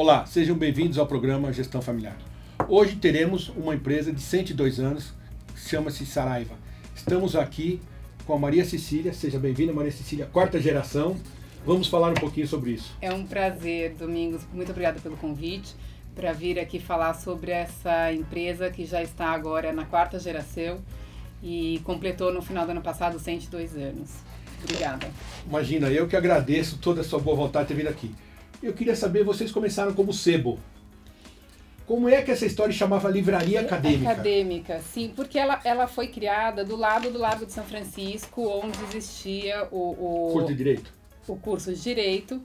Olá, sejam bem-vindos ao programa Gestão Familiar. Hoje teremos uma empresa de 102 anos, chama-se Saraiva. Estamos aqui com a Maria Cecília, seja bem-vinda, Maria Cecília, quarta geração. Vamos falar um pouquinho sobre isso. É um prazer, Domingos, muito obrigada pelo convite, para vir aqui falar sobre essa empresa que já está agora na quarta geração e completou no final do ano passado 102 anos. Obrigada. Imagina, eu que agradeço toda a sua boa vontade de ter vindo aqui. Eu queria saber, vocês começaram como sebo. Como é que essa história chamava Livraria Acadêmica? Acadêmica, sim, porque ela foi criada do lado do Largo de São Francisco, onde existia o Curso de Direito. O curso de Direito,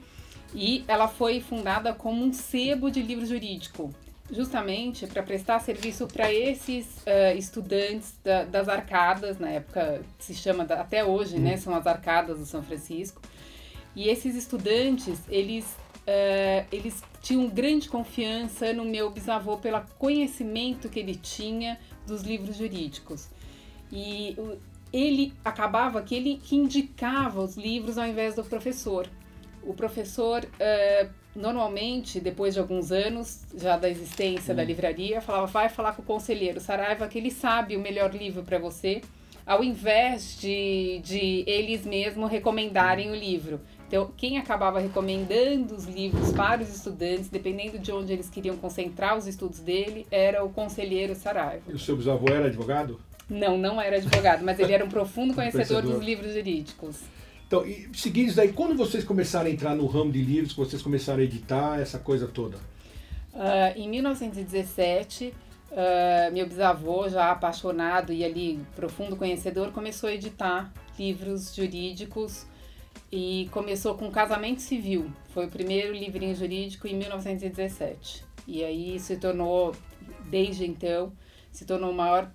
e ela foi fundada como um sebo de livro jurídico, justamente para prestar serviço para esses estudantes das arcadas, na época se chama, até hoje, né, são as arcadas do São Francisco, e esses estudantes, eles tinham grande confiança no meu bisavô pelo conhecimento que ele tinha dos livros jurídicos. E ele acabava que ele indicava os livros ao invés do professor. O professor, normalmente, depois de alguns anos já da existência da livraria, falava, vai falar com o conselheiro Saraiva que ele sabe o melhor livro para você, ao invés de eles mesmos recomendarem o livro. Então, quem acabava recomendando os livros para os estudantes, dependendo de onde eles queriam concentrar os estudos dele, era o conselheiro Saraiva. E o seu bisavô era advogado? Não era advogado, mas ele era um profundo conhecedor dos livros jurídicos. Então, e seguindo isso daí, quando vocês começaram a entrar no ramo de livros, que vocês começaram a editar, essa coisa toda? Em 1917, meu bisavô, já apaixonado e ali profundo conhecedor, começou a editar livros jurídicos e começou com Casamento Civil. Foi o primeiro livrinho jurídico em 1917. E aí se tornou, desde então, se tornou a maior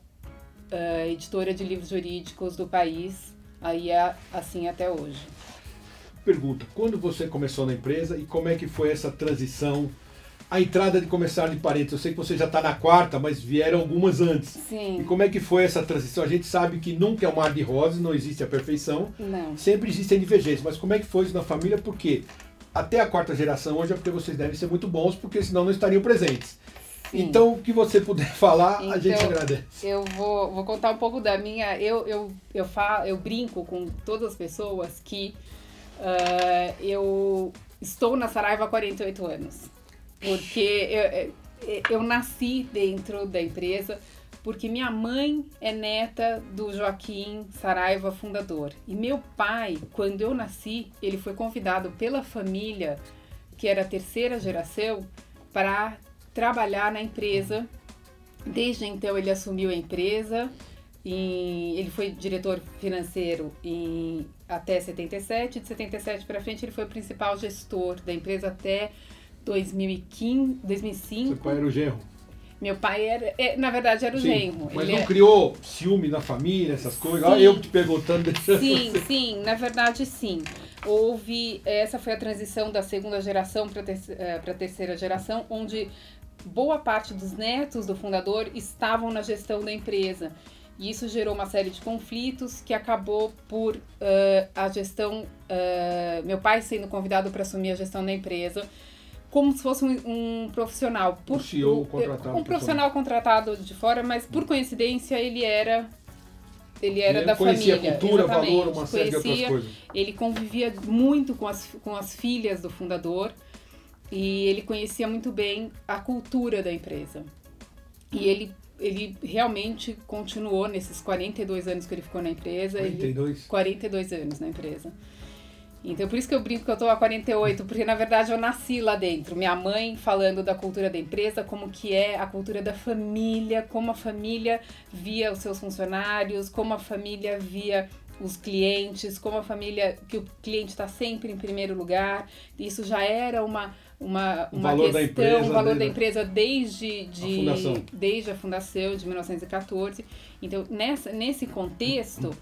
editora de livros jurídicos do país, aí é assim até hoje. Pergunta, quando você começou na empresa e como é que foi essa transição, a entrada de comerciário de parentes? Eu sei que você já está na quarta, mas vieram algumas antes. Sim. E como é que foi essa transição? A gente sabe que nunca é um mar de rosas, não existe a perfeição. Não. Sempre existem divergências, mas como é que foi isso na família? Porque até a quarta geração hoje é porque vocês devem ser muito bons, porque senão não estariam presentes. Sim. Então, o que você puder falar, a gente agradece. Eu vou contar um pouco da minha... Eu brinco com todas as pessoas que eu estou na Saraiva há 48 anos. Porque eu nasci dentro da empresa, porque minha mãe é neta do Joaquim Saraiva, fundador. E meu pai, quando eu nasci, ele foi convidado pela família, que era a terceira geração, para trabalhar na empresa. Desde então ele assumiu a empresa, ele foi diretor financeiro até 77, de 77 para frente ele foi o principal gestor da empresa até 2005. Seu pai era o genro? Meu pai na verdade era o genro. Mas ele não criou ciúme na família, essas coisas? Olha eu te perguntando. Sim, na verdade sim. Essa foi a transição da segunda geração para a terceira geração, onde boa parte dos netos do fundador estavam na gestão da empresa. E isso gerou uma série de conflitos que acabou por a gestão, meu pai sendo convidado para assumir a gestão da empresa, como se fosse um profissional. Um CEO contratado. Um profissional contratado de fora, mas por coincidência ele era da família. Conhecia a cultura, exatamente, valor, uma série de outras coisas. Ele convivia muito com as filhas do fundador e ele conhecia muito bem a cultura da empresa. E ele realmente continuou nesses 42 anos que ele ficou na empresa. 42 anos na empresa. Então, por isso que eu brinco que eu estou há 48, porque na verdade eu nasci lá dentro. Minha mãe falando da cultura da empresa, como que é a cultura da família, como a família via os seus funcionários, como a família via os clientes, como a família, que o cliente está sempre em primeiro lugar. Isso já era uma valor questão, o valor da empresa desde a fundação de 1914. Então, nesse contexto,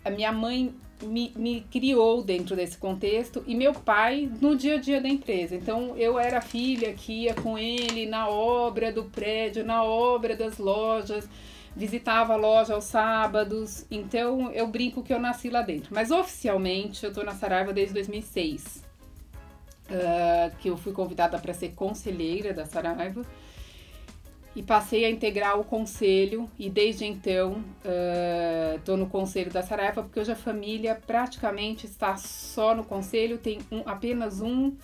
a minha mãe me criou dentro desse contexto e meu pai no dia a dia da empresa. Então eu era a filha que ia com ele na obra do prédio, na obra das lojas, visitava a loja aos sábados. Então eu brinco que eu nasci lá dentro. Mas oficialmente eu tô na Saraiva desde 2006. que eu fui convidada para ser conselheira da Saraiva e passei a integrar o conselho e desde então estou no conselho da Saraiva porque hoje a família praticamente está só no conselho, tem apenas um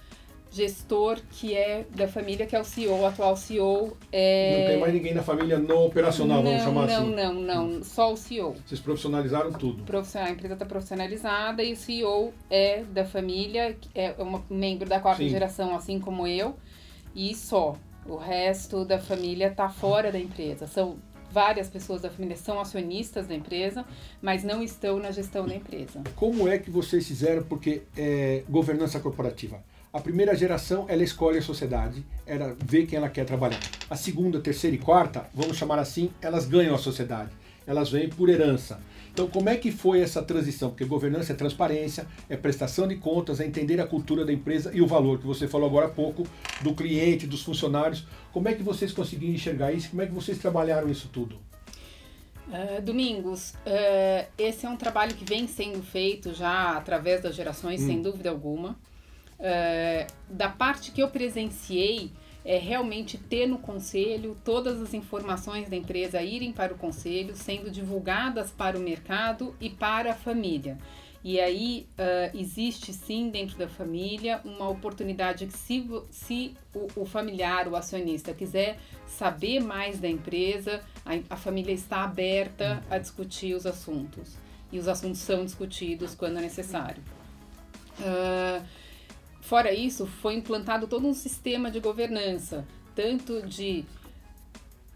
gestor que é da família, que é o CEO, o atual CEO. Não tem mais ninguém da família no operacional, vamos chamar assim? Não, só o CEO. Vocês profissionalizaram tudo? A empresa está profissionalizada e o CEO é da família, é um membro da quarta geração, assim como eu, e só. O resto da família está fora da empresa. São várias pessoas da família são acionistas da empresa, mas não estão na gestão da empresa. Como é que vocês fizeram? Porque governança corporativa. A primeira geração, ela escolhe a sociedade, ela vê quem ela quer trabalhar. A segunda, terceira e quarta, vamos chamar assim, elas ganham a sociedade. Elas vêm por herança. Então, como é que foi essa transição? Porque governança é transparência, é prestação de contas, é entender a cultura da empresa e o valor, que você falou agora há pouco, do cliente, dos funcionários. Como é que vocês conseguiram enxergar isso? Como é que vocês trabalharam isso tudo? Domingos, esse é um trabalho que vem sendo feito já através das gerações, sem dúvida alguma. Da parte que eu presenciei, é realmente ter no conselho todas as informações da empresa irem para o conselho, sendo divulgadas para o mercado e para a família. E aí existe sim dentro da família uma oportunidade que se o familiar, o acionista quiser saber mais da empresa, a família está aberta a discutir os assuntos. E os assuntos são discutidos quando é necessário. Fora isso, foi implantado todo um sistema de governança, tanto de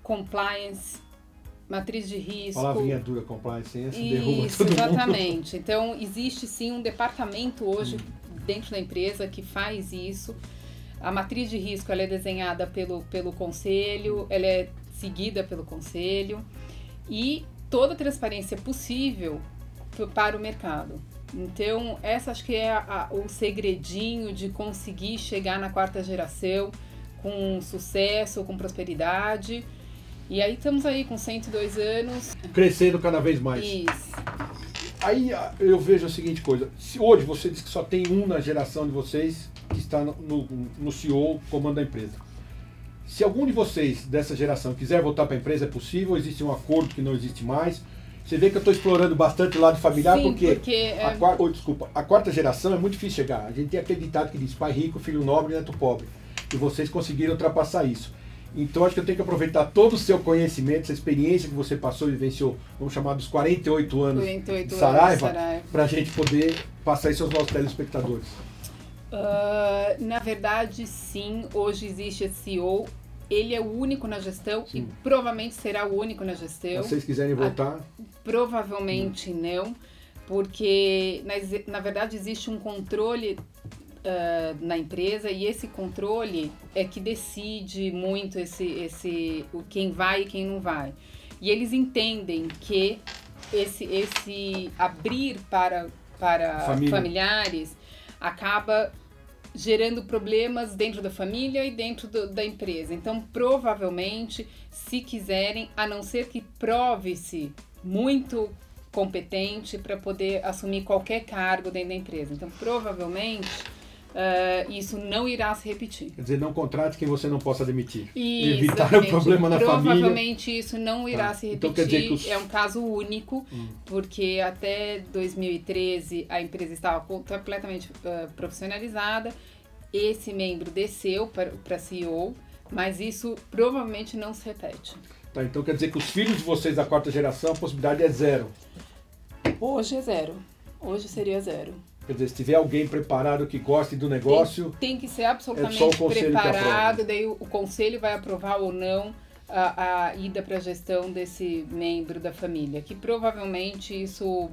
compliance, matriz de risco... Palavrinha dura, compliance, essa derruba todo mundo. Exatamente. Então, existe sim um departamento hoje dentro da empresa que faz isso. A matriz de risco ela é desenhada pelo conselho, ela é seguida pelo conselho e toda a transparência possível para o mercado. Então, essa acho que é o segredinho de conseguir chegar na quarta geração com sucesso, com prosperidade. E aí estamos aí com 102 anos. Crescendo cada vez mais. Isso. Aí eu vejo a seguinte coisa. Se hoje você diz que só tem um na geração de vocês que está no CEO, comando da empresa. Se algum de vocês dessa geração quiser voltar para a empresa, é possível? Existe um acordo que não existe mais? Você vê que eu estou explorando bastante o lado familiar. Sim, porque a quarta geração é muito difícil chegar. A gente tem aquele ditado que diz pai rico, filho nobre, neto pobre. E vocês conseguiram ultrapassar isso. Então acho que eu tenho que aproveitar todo o seu conhecimento, essa experiência que você passou e vivenciou, vamos chamar dos 48 anos de Saraiva, para a gente poder passar isso aos nossos telespectadores. Na verdade, sim, hoje existe esse CEO. Ele é o único na gestão Sim. e provavelmente será o único na gestão. Se vocês quiserem voltar... Provavelmente não, porque na verdade existe um controle na empresa e esse controle é que decide muito quem vai e quem não vai. E eles entendem que esse abrir para familiares acaba gerando problemas dentro da família e dentro da empresa. Então, provavelmente, se quiserem, a não ser que prove-se muito competente para poder assumir qualquer cargo dentro da empresa. Então, provavelmente, isso não irá se repetir. Quer dizer, não contrate quem você não possa demitir. Isso, evitar o problema na família. Provavelmente isso não irá se repetir. Então, quer dizer que é um caso único, porque até 2013 a empresa estava completamente profissionalizada. Esse membro desceu para CEO, mas isso provavelmente não se repete. Tá, então quer dizer que os filhos de vocês da quarta geração, a possibilidade é zero. Hoje é zero. Hoje seria zero. Quer dizer, se tiver alguém preparado que goste do negócio... Tem que ser absolutamente preparado, daí o conselho vai aprovar ou não a ida para a gestão desse membro da família, que provavelmente isso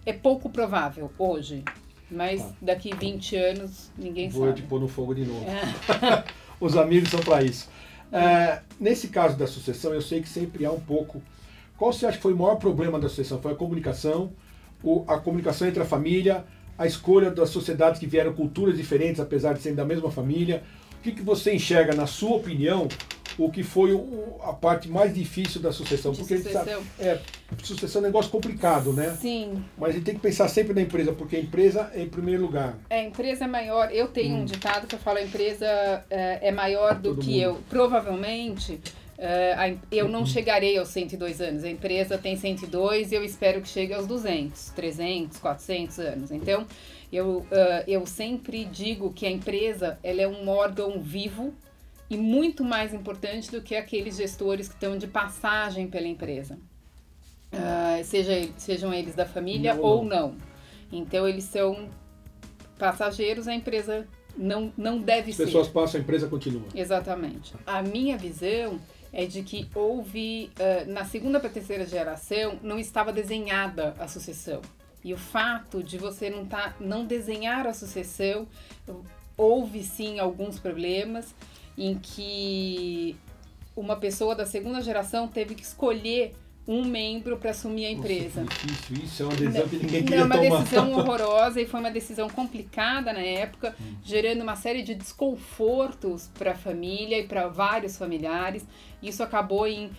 é pouco provável hoje, mas daqui 20 anos ninguém sabe. Vou te pôr no fogo de novo. Os amigos são para isso. Nesse caso da sucessão, eu sei que sempre há um pouco... Qual você acha que foi o maior problema da sucessão? Foi a comunicação entre a família, a escolha das sociedades que vieram culturas diferentes, apesar de serem da mesma família? O que você enxerga, na sua opinião, o que foi a parte mais difícil da sucessão. Porque sucessão. Sucessão é um negócio complicado, né? Sim. Mas a gente tem que pensar sempre na empresa, porque a empresa é em primeiro lugar. A empresa é maior. Eu tenho um ditado que eu falo, a empresa é maior do que eu. Provavelmente, eu não chegarei aos 102 anos. A empresa tem 102 e eu espero que chegue aos 200, 300, 400 anos. Então, eu sempre digo que a empresa ela é um órgão vivo e muito mais importante do que aqueles gestores que estão de passagem pela empresa. Sejam eles da família ou não. Então, eles são passageiros, a empresa não deve ser. As pessoas passam, a empresa continua. Exatamente. A minha visão é de que houve, na segunda para a terceira geração, não estava desenhada a sucessão. E o fato de você não desenhar a sucessão, houve sim alguns problemas em que uma pessoa da segunda geração teve que escolher um membro para assumir a empresa. Nossa, isso é uma decisão que ninguém queria tomar. É uma decisão horrorosa e foi uma decisão complicada na época, gerando uma série de desconfortos para a família e para vários familiares. Isso acabou em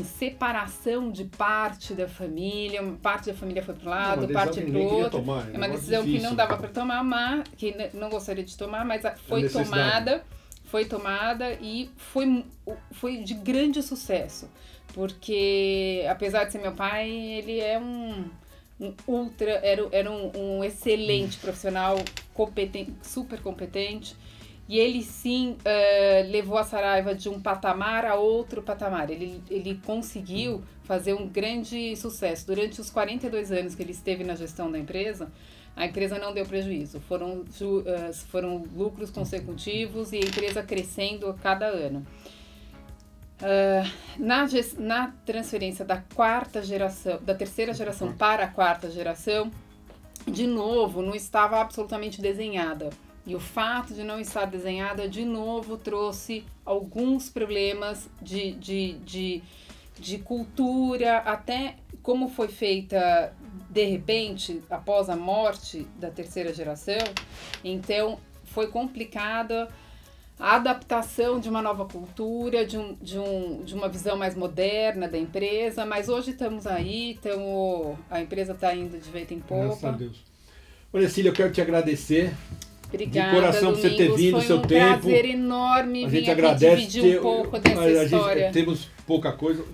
separação de parte da família, uma parte da família foi para um lado, parte para o outro. É uma decisão que não dava para tomar, mas que não gostaria de tomar, mas foi tomada e foi de grande sucesso. Porque, apesar de ser meu pai, ele é era um excelente profissional, competente, super competente. E ele sim levou a Saraiva de um patamar a outro patamar. Ele conseguiu fazer um grande sucesso. Durante os 42 anos que ele esteve na gestão da empresa, a empresa não deu prejuízo. Foram lucros consecutivos e a empresa crescendo a cada ano. Na transferência da terceira geração para a quarta geração, de novo, não estava absolutamente desenhada. E o fato de não estar desenhada, de novo, trouxe alguns problemas de cultura, até como foi feita de repente, após a morte da terceira geração. Então, foi complicada a adaptação de uma nova cultura, de uma visão mais moderna da empresa, mas hoje estamos aí, a empresa está indo de vento em popa. Graças a Deus. Olha, Cília, eu quero te agradecer. Obrigada, de coração por você ter vindo, seu tempo. Foi um prazer enorme vir aqui dividir um pouco dessa história. Temos pouca coisa.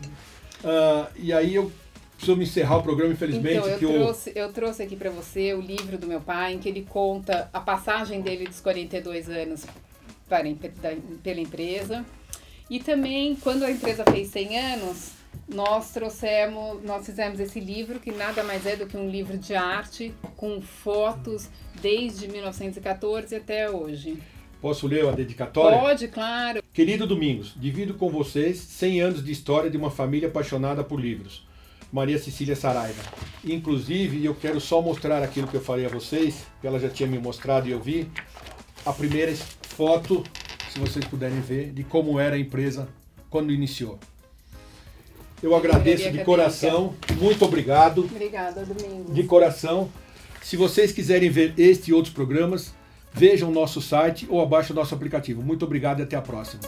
E aí eu preciso me encerrar o programa, infelizmente. Então, eu trouxe aqui para você o livro do meu pai, em que ele conta a passagem dele dos 42 anos pela empresa. E também, quando a empresa fez 100 anos, nós fizemos esse livro, que nada mais é do que um livro de arte, com fotos desde 1914 até hoje. Posso ler a dedicatória? Pode, claro. Querido Domingos, divido com vocês 100 anos de história de uma família apaixonada por livros. Maria Cecília Saraiva. Inclusive, eu quero só mostrar aquilo que eu falei a vocês, que ela já tinha me mostrado e eu vi. A primeira foto, se vocês puderem ver, de como era a empresa quando iniciou. Eu agradeço de coração, muito obrigado. Obrigada, Domingos. De coração. Se vocês quiserem ver este e outros programas, vejam o nosso site ou abaixo o nosso aplicativo. Muito obrigado e até a próxima.